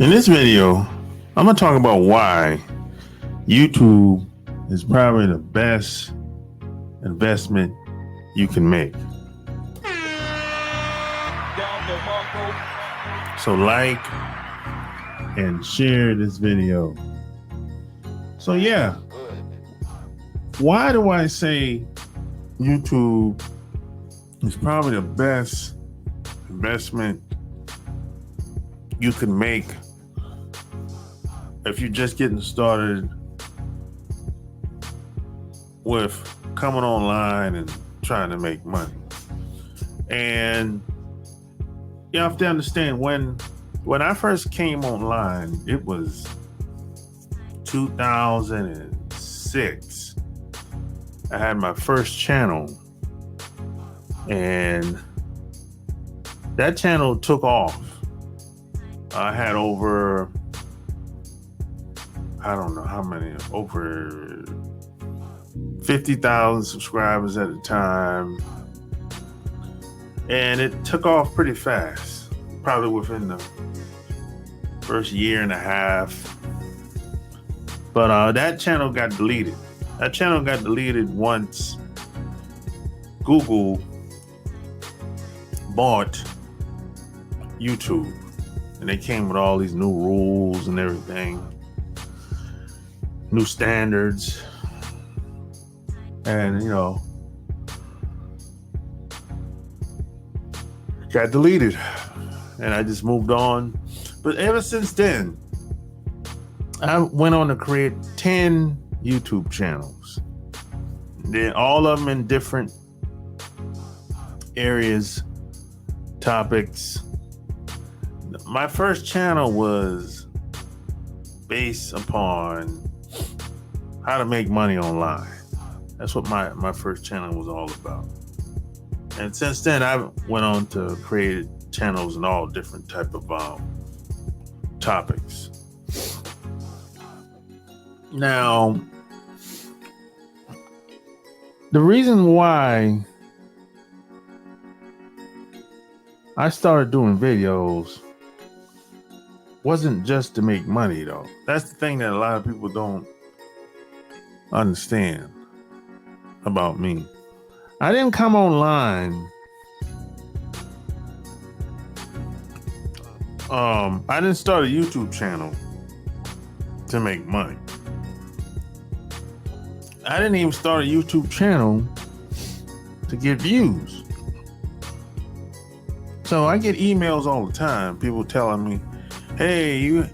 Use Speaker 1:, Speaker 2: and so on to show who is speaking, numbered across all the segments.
Speaker 1: In this video, I'm going to talk about why YouTube is probably the best investment you can make. So like and share this video. So yeah, why do I say YouTube is probably the best investment you can make if you're just getting started with coming online and trying to make money? And you have to understand, when I first came online, it was 2006. I had my first channel, and that channel took off. I had over, I don't know how many, over 50,000 subscribers at the time. And it took off pretty fast, probably within the first year and a half. But that channel got deleted. That channel got deleted once Google bought YouTube. And they came with all these new rules and everything, new standards. And, got deleted. And I just moved on. But ever since then, I went on to create 10 YouTube channels. Then all of them in different areas, topics. My first channel was based upon how to make money online. That's what my first channel was all about. And since then, I went on to create channels in all different type of topics. Now, the reason why I started doing videos wasn't just to make money, though. That's the thing that a lot of people don't understand about me. I didn't come online. I didn't start a YouTube channel to make money. I didn't even start a YouTube channel to get views. So I get emails all the time, people telling me, hey, you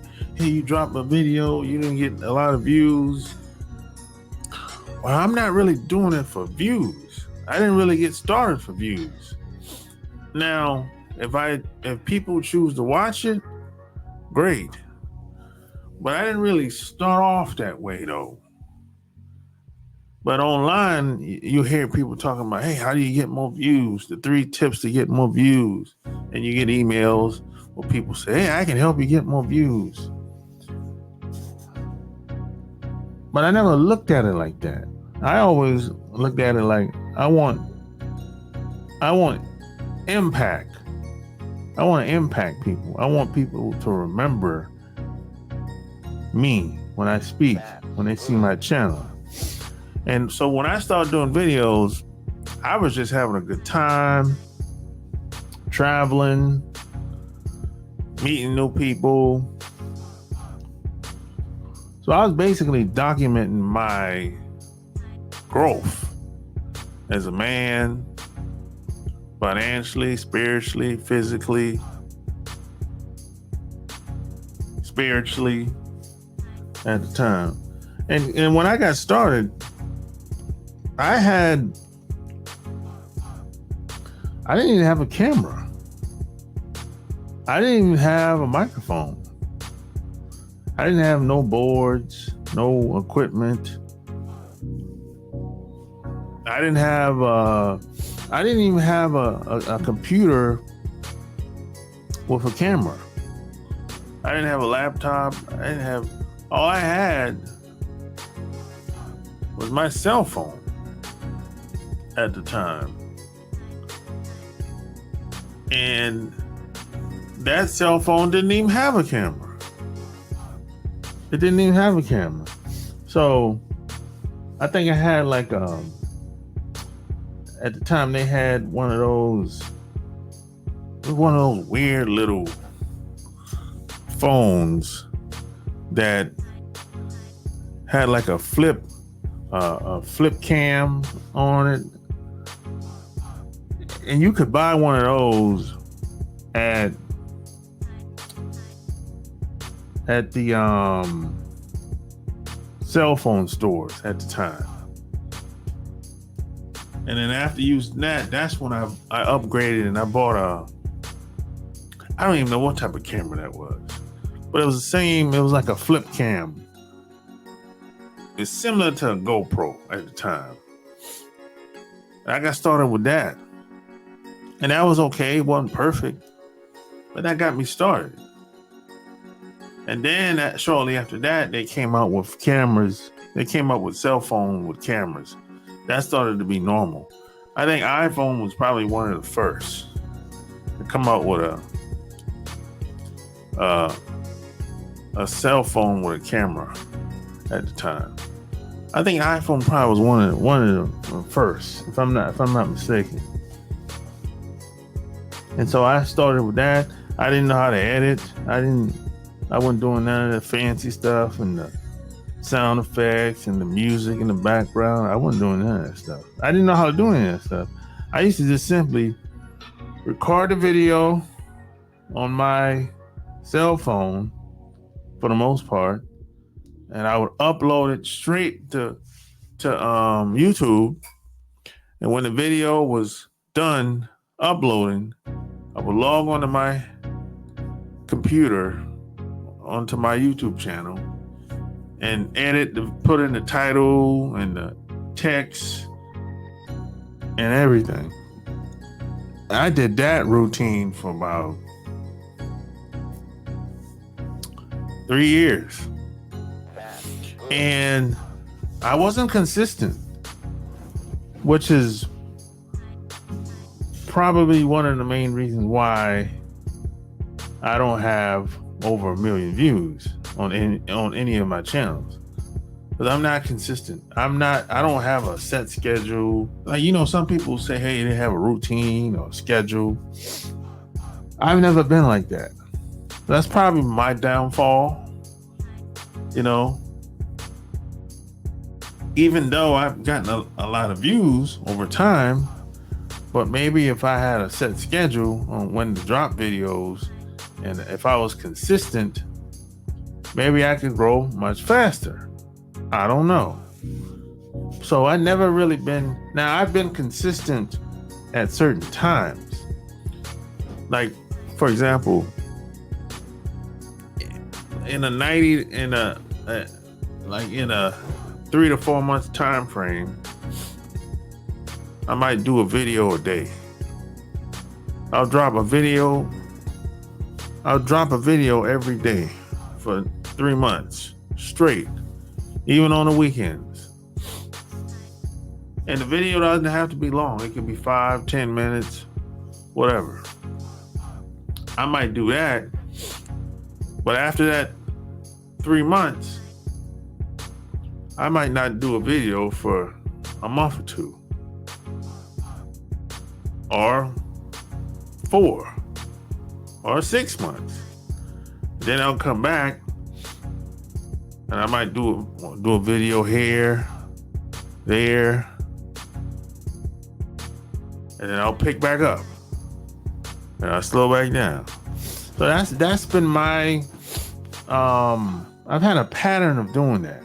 Speaker 1: dropped a video, you didn't get a lot of views. Well, I'm not really doing it for views. I didn't really get started for views. Now, if people choose to watch it, great. But I didn't really start off that way, though. But online, you hear people talking about, hey, how do you get more views? The 3 tips to get more views. And you get emails where people say, hey, I can help you get more views. But I never looked at it like that. I always looked at it like, I want impact. I want to impact people. I want people to remember me when I speak, when they see my channel. And so when I started doing videos, I was just having a good time, traveling, meeting new people. So I was basically documenting my growth as a man, financially, spiritually, physically, spiritually at the time. And when I got started, I didn't even have a camera. I didn't even have a microphone. I didn't have no boards, no equipment. I didn't even have a computer with a camera. I didn't have a laptop. All I had was my cell phone at the time. And that cell phone didn't even have a camera. It didn't even have a camera. So I think I had like at the time they had one of those weird little phones that had like a flip cam on it, and you could buy one of those at the cell phone stores at the time. And then after using that, that's when I upgraded and I bought I don't even know what type of camera that was, but it was the same. It was like a flip cam. It's similar to a GoPro at the time. I got started with that, and that was okay. It wasn't perfect, but that got me started. And then shortly after that, they came out with cameras. They came up with cell phone with cameras. That started to be normal. I think iPhone was probably one of the first to come out with a cell phone with a camera at the time. I think iPhone probably was one of the first, if I'm not mistaken. And so I started with that. I didn't know how to edit. I wasn't doing none of the fancy stuff and the sound effects and the music in the background. I wasn't doing none of that stuff. I didn't know how to do any of that stuff. I used to just simply record the video on my cell phone for the most part, and I would upload it straight to YouTube. And when the video was done uploading, I would log onto my computer onto my YouTube channel and edit, put in the title and the text and everything. I did that routine for about 3 years. And I wasn't consistent, which is probably one of the main reasons why I don't have over 1 million views on any of my channels. Because I'm not consistent. I don't have a set schedule. Like, some people say, hey, they have a routine or schedule. I've never been like that. That's probably my downfall. Even though I've gotten a lot of views over time, but maybe if I had a set schedule on when to drop videos, and if I was consistent, maybe I could grow much faster. I don't know. So I never really now I've been consistent at certain times. Like, for example, in a 3 to 4 month time frame, I might do a video a day. I'll drop a video every day for 3 months straight, even on the weekends. And the video doesn't have to be long. It can be 5-10 minutes, whatever. I might do that, but after that 3 months, I might not do a video for a month or 2, or 4, or 6 months. Then I'll come back and I might do a video here, there, and then I'll pick back up and I'll slow back down. So that's been my I've had a pattern of doing that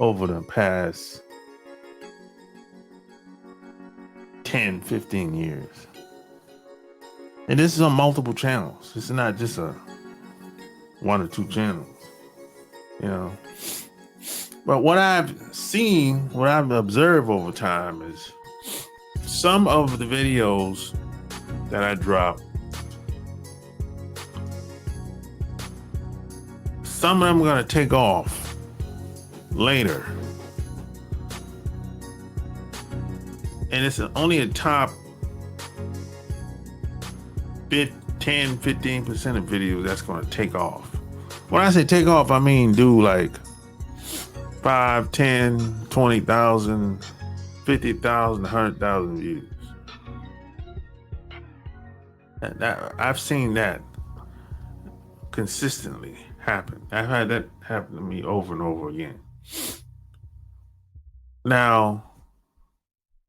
Speaker 1: over the past 10, 15 years. And this is on multiple channels. It's not just 1 or 2 channels, But what I've observed over time is some of the videos that I drop, some of them are going to take off later. And it's only a top 10-15% of videos that's going to take off. When I say take off, I mean do like 5, 10, 20,000, 50,000, 100,000 views. I've seen that consistently happen. I've had that happen to me over and over again. Now,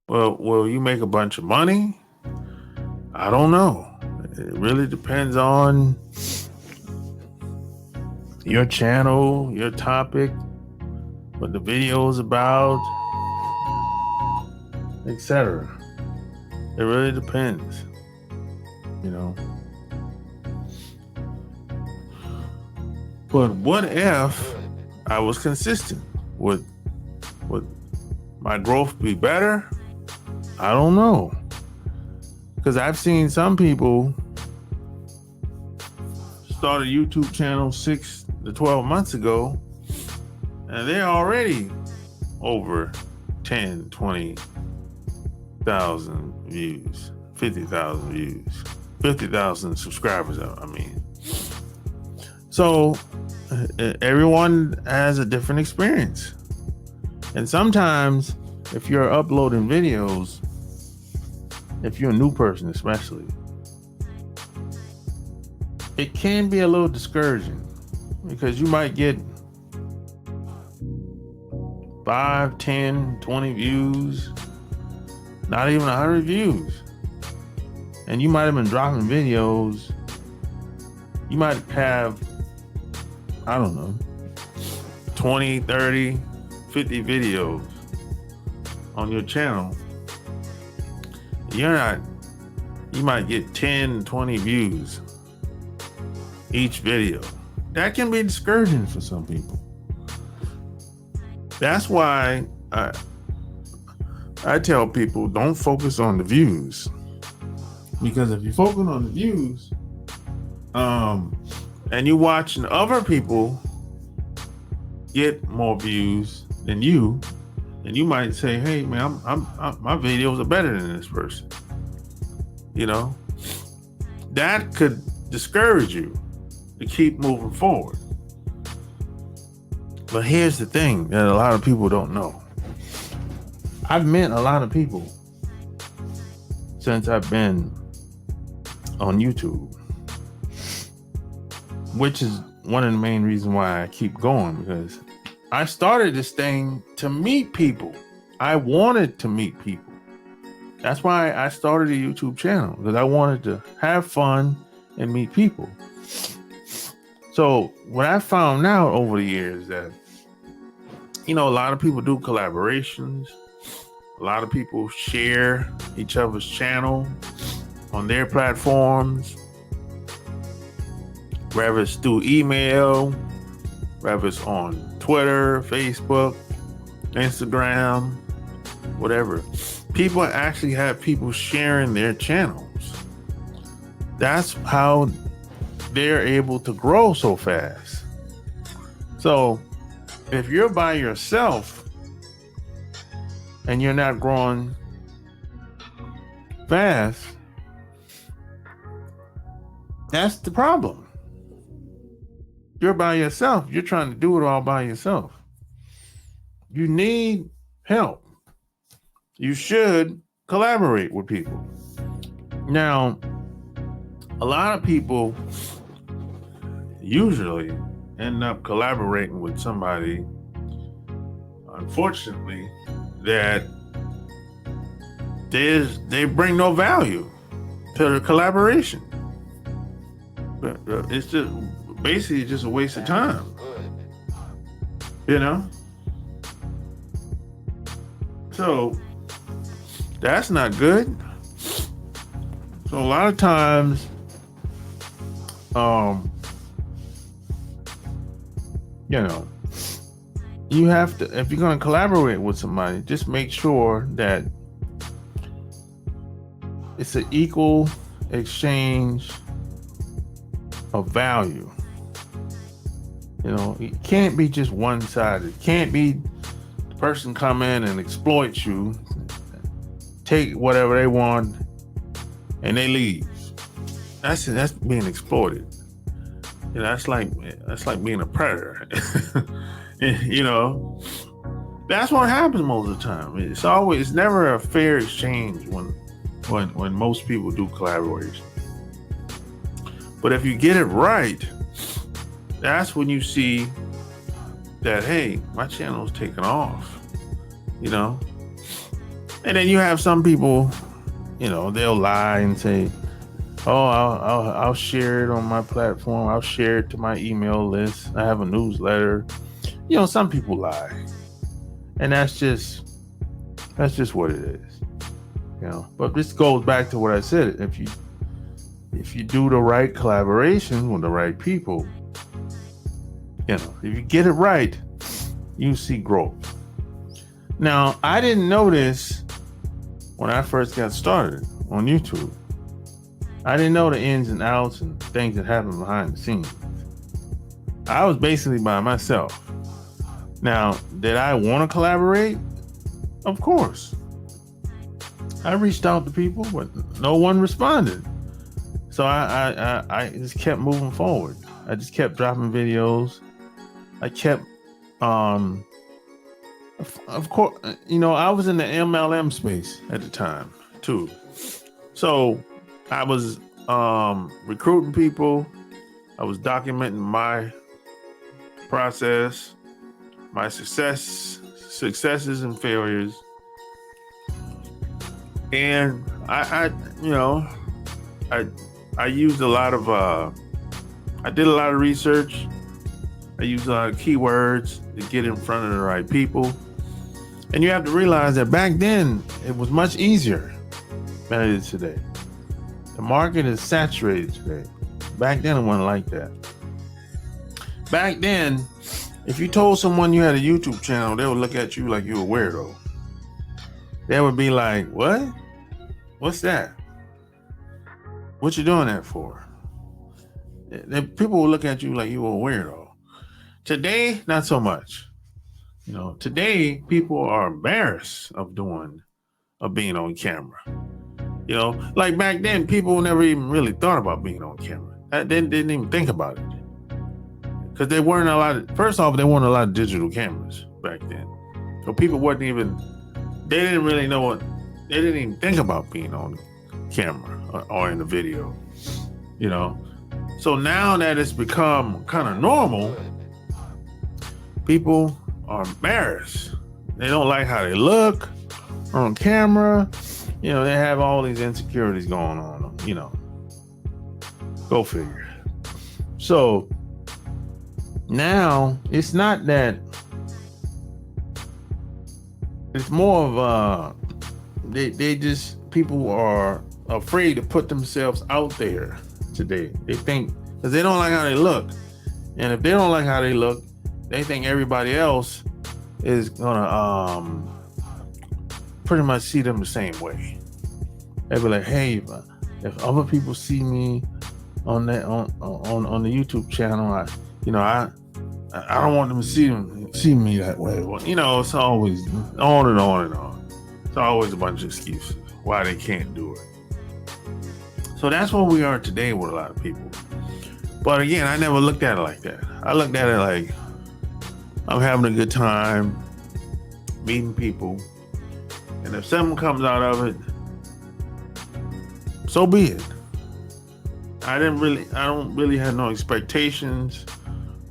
Speaker 1: well, will you make a bunch of money? I don't know. It really depends on your channel, your topic, what the video is about, etc. It really depends, you know. But what if I was consistent? Would my growth be better? I don't know. Because I've seen some people start a YouTube channel 6 to 12 months ago, and they're already over 10, 20,000 views, 50,000 views, 50,000 subscribers, I mean. So everyone has a different experience. And sometimes if you're uploading videos, if you're a new person especially, it can be a little discouraging because you might get 5, 10, 20 views, not even 100 views. And you might have been dropping videos. You might have, I don't know, 20, 30, 50 videos on your channel. You might get 10, 20 views each video. That can be discouraging for some people. That's why I tell people don't focus on the views. Because if you focus on the views, and you're watching other people get more views than you, and you might say, "Hey, man, my videos are better than this person." You know, that could discourage you to keep moving forward. But here's the thing that a lot of people don't know. I've met a lot of people since I've been on YouTube, which is one of the main reasons why I keep going, because I started this thing to meet people. I wanted to meet people. That's why I started a YouTube channel, because I wanted to have fun and meet people. So what I found out over the years that, a lot of people do collaborations. A lot of people share each other's channel on their platforms, whether it's through email, whether it's on Twitter, Facebook, Instagram, whatever. People actually have people sharing their channels. That's how they're able to grow so fast. So if you're by yourself and you're not growing fast, that's the problem. You're by yourself. You're trying to do it all by yourself. You need help. You should collaborate with people. Now, a lot of people usually end up collaborating with somebody, unfortunately, that they bring no value to the collaboration. But it's just basically just a waste of time. So that's not good. So a lot of times, you have to, if you're going to collaborate with somebody, just make sure that it's an equal exchange of value. It can't be just one-sided. It can't be the person come in and exploit you, take whatever they want, and they leave. That's being exploited. that's like being a predator. You know, that's what happens most of the time. It's never a fair exchange when most people do collaboration. But if you get it right, that's when you see that, hey, my channel is taking off, you know. And then you have some people, you know, they'll lie and say, oh, I'll share it on my platform. I'll share it to my email list. I have a newsletter. You know, some people lie, and that's just what it is, you know. But this goes back to what I said. If you do the right collaboration with the right people, you know, if you get it right, you see growth. Now, I didn't know this when I first got started on YouTube. I didn't know the ins and outs and things that happen behind the scenes. I was basically by myself. Now, did I want to collaborate? Of course. I reached out to people, but no one responded. So I just kept moving forward. I just kept dropping videos. I kept, of course, you know, I was in the MLM space at the time too. So I was recruiting people. I was documenting my process, my successes and failures. And I used a lot of, I did a lot of research. I used a lot of keywords to get in front of the right people. And you have to realize that back then, it was much easier than it is today. The market is saturated today. Back then, it wasn't like that. Back then, if you told someone you had a YouTube channel, they would look at you like you a weirdo. They would be like, what? What's that? What you doing that for? People will look at you like you a weirdo. Today, not so much. You know, today people are embarrassed of being on camera. You know, like back then, people never even really thought about being on camera. They didn't even think about it. Because there weren't a lot of, first off, there weren't a lot of digital cameras back then. So people they didn't really know they didn't even think about being on camera or in the video, you know. So now that it's become kind of normal, people are embarrassed. They don't like how they look on camera. You know, they have all these insecurities going on, you know. Go figure. So now it's not that, it's more of people are afraid to put themselves out there today. They think, because they don't like how they look. And if they don't like how they look, they think everybody else is gonna pretty much see them the same way. They be like, hey, if other people see me on the YouTube channel, I don't want them to see me that way. Well, you know, it's always on and on and on. It's always a bunch of excuses why they can't do it. So that's where we are today with a lot of people. But again, I never looked at it like that. I looked at it like, I'm having a good time meeting people, and if something comes out of it, so be it. I don't really have no expectations.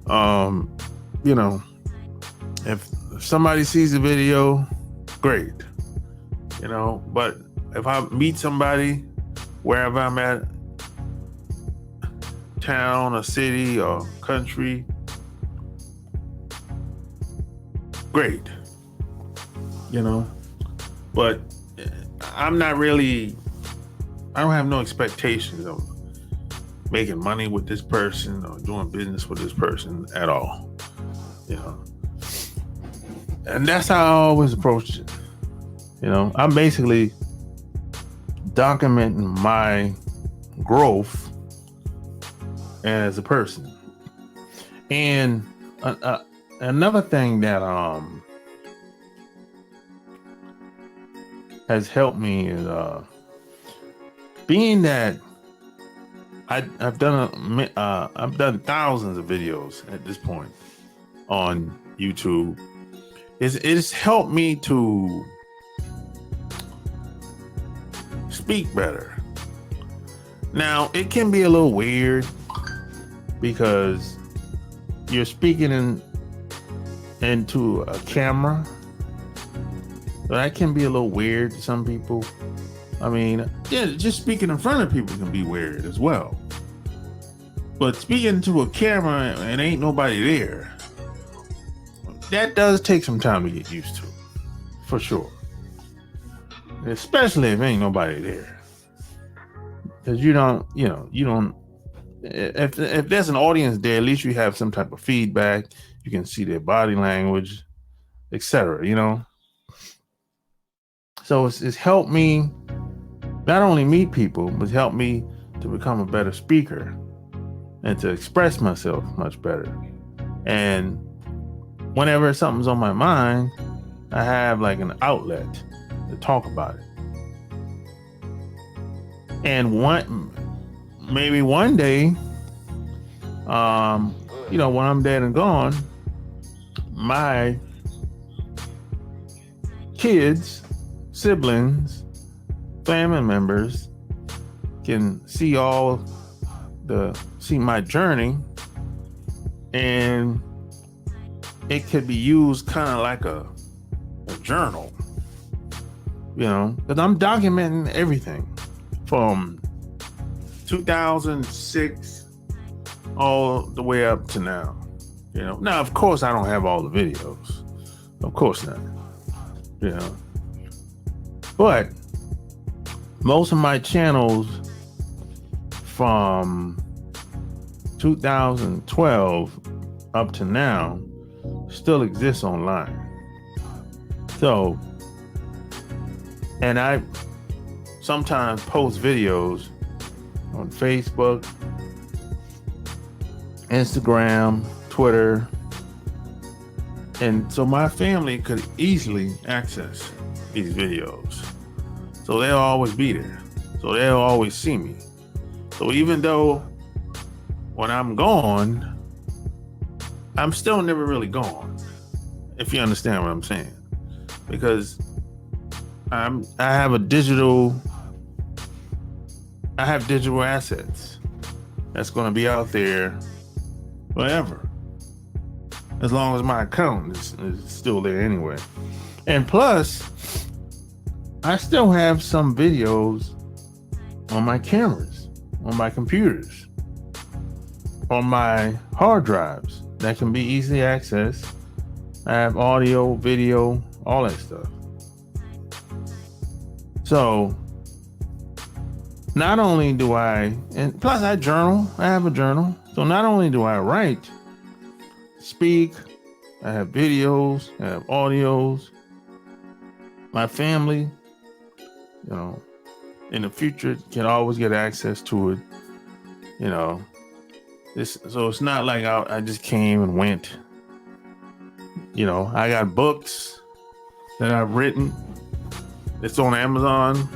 Speaker 1: You know, if somebody sees the video, great. You know, but if I meet somebody wherever I'm at, town or city or country, great. You know, but I don't have no expectations of making money with this person or doing business with this person at all. You know, and that's how I always approach it. You know, I'm basically documenting my growth as a person. And another thing that has helped me is being that I've done thousands of videos at this point on YouTube. It's helped me to speak better. Now it can be a little weird because you're speaking into a camera. So that can be a little weird to some people. I mean, yeah, just speaking in front of people can be weird as well. But speaking to a camera and ain't nobody there, that does take some time to get used to, for sure. Especially if ain't nobody there. Because if there's an audience there, at least you have some type of feedback. You can see their body language, etc. So it's helped me not only meet people, but helped me to become a better speaker and to express myself much better. And whenever something's on my mind, I have like an outlet to talk about it. And maybe one day, when I'm dead and gone, my kids, siblings, family members can see my journey, and it could be used kind of like a journal, because I'm documenting everything from 2006 all the way up to now. Now of course I don't have all the videos, of course not, but most of my channels from 2012 up to now still exist online. So, and I sometimes post videos on Facebook, Instagram, Twitter, and so my family could easily access these videos. So they'll always be there. So they'll always see me. So even though when I'm gone, I'm still never really gone, if you understand what I'm saying. Because I have digital assets that's going to be out there forever, as long as my account is still there anyway. And plus, I still have some videos on my cameras, on my computers, on my hard drives that can be easily accessed. I have audio, video, all that stuff. So not only do and plus I journal, I have a journal. So not only do I write, speak, I have videos, I have audios. My family, in the future can always get access to it. So it's not like I just came and went. I got books that I've written. It's on Amazon.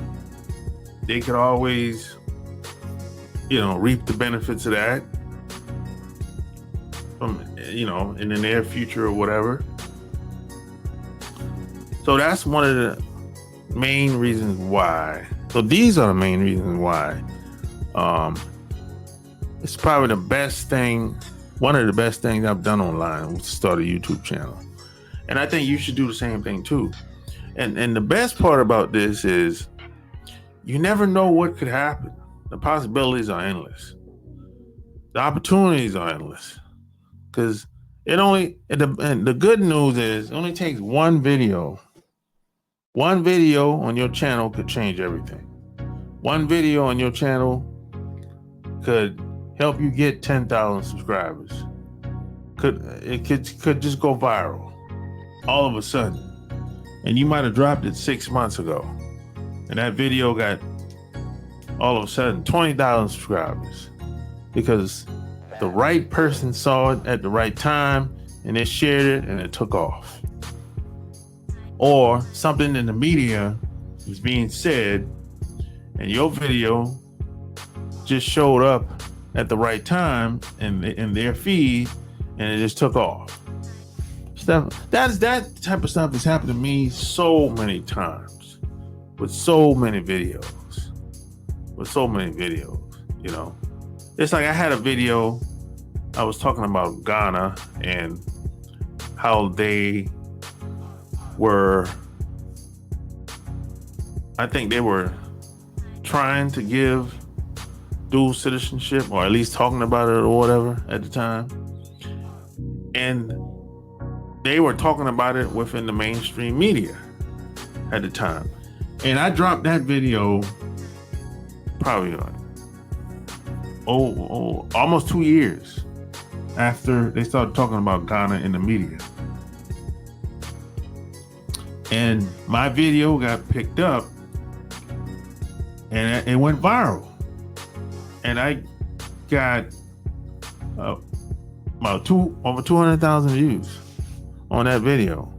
Speaker 1: They could always, reap the benefits of that from, in the near future or whatever. So that's one of the main reasons why. So these are the main reasons why. It's probably the best thing, one of the best things I've done online was to start a YouTube channel. And I think you should do the same thing too. And the best part about this is you never know what could happen. The possibilities are endless. The opportunities are endless. Because the good news is it only takes one video. One video on your channel could change everything. One video on your channel could help you get 10,000 subscribers. It could just go viral all of a sudden. And you might have dropped it 6 months ago. And that video got all of a sudden 20,000 subscribers because the right person saw it at the right time and they shared it and it took off. Or something in the media was being said and your video just showed up at the right time in their feed, and it just took off. That type of stuff has happened to me so many times with so many videos. You know, it's like I had a video. I was talking about Ghana and how they were. I think they were trying to give dual citizenship, or at least talking about it or whatever at the time. And they were talking about it within the mainstream media at the time. And I dropped that video probably like, almost 2 years after they started talking about Ghana in the media. And my video got picked up and it went viral. And I got over 200,000 views on that video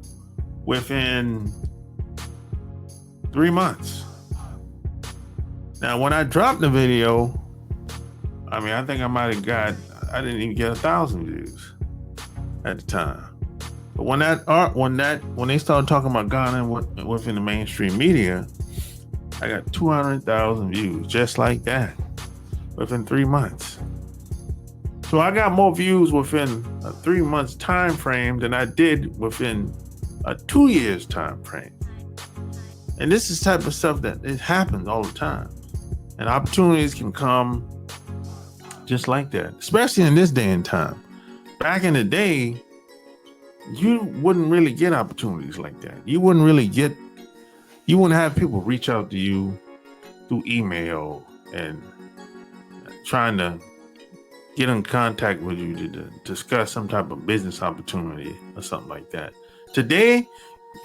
Speaker 1: within 3 months. Now, when I dropped the video, I mean, I think I didn't even get 1,000 views at the time. But when they started talking about Ghana within the mainstream media, I got 200,000 views just like that within 3 months. So I got more views within a 3 months time frame than I did within a 2 years time frame. And this is the type of stuff that it happens all the time. And opportunities can come just like that, especially in this day and time. Back in the day, you wouldn't really get opportunities like that. You wouldn't have people reach out to you through email and trying to get in contact with you to discuss some type of business opportunity or something like that. Today,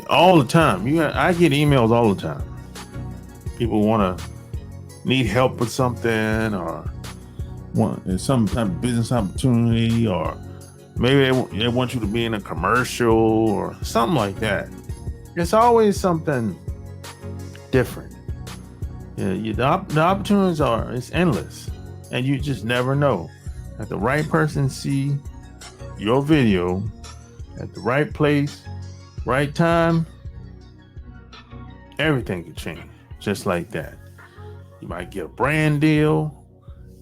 Speaker 1: all the time, I get emails all the time. People need help with something, or want some type of business opportunity, or maybe they want you to be in a commercial or something like that. It's always something different. The opportunities it's endless, and you just never know. If the right person see your video at the right place, right time, everything can change just like that. You might get a brand deal.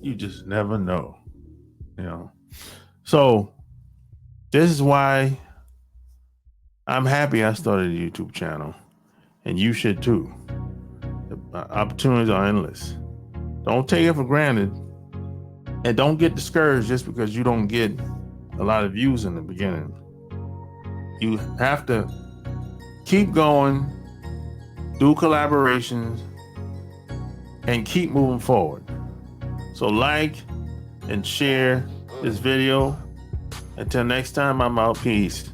Speaker 1: You just never know, So this is why I'm happy I started a YouTube channel, and you should too. The opportunities are endless. Don't take it for granted, and don't get discouraged just because you don't get a lot of views in the beginning. You have to keep going, do collaborations, and keep moving forward. So like and share this video. Until next time, I'm out. Peace.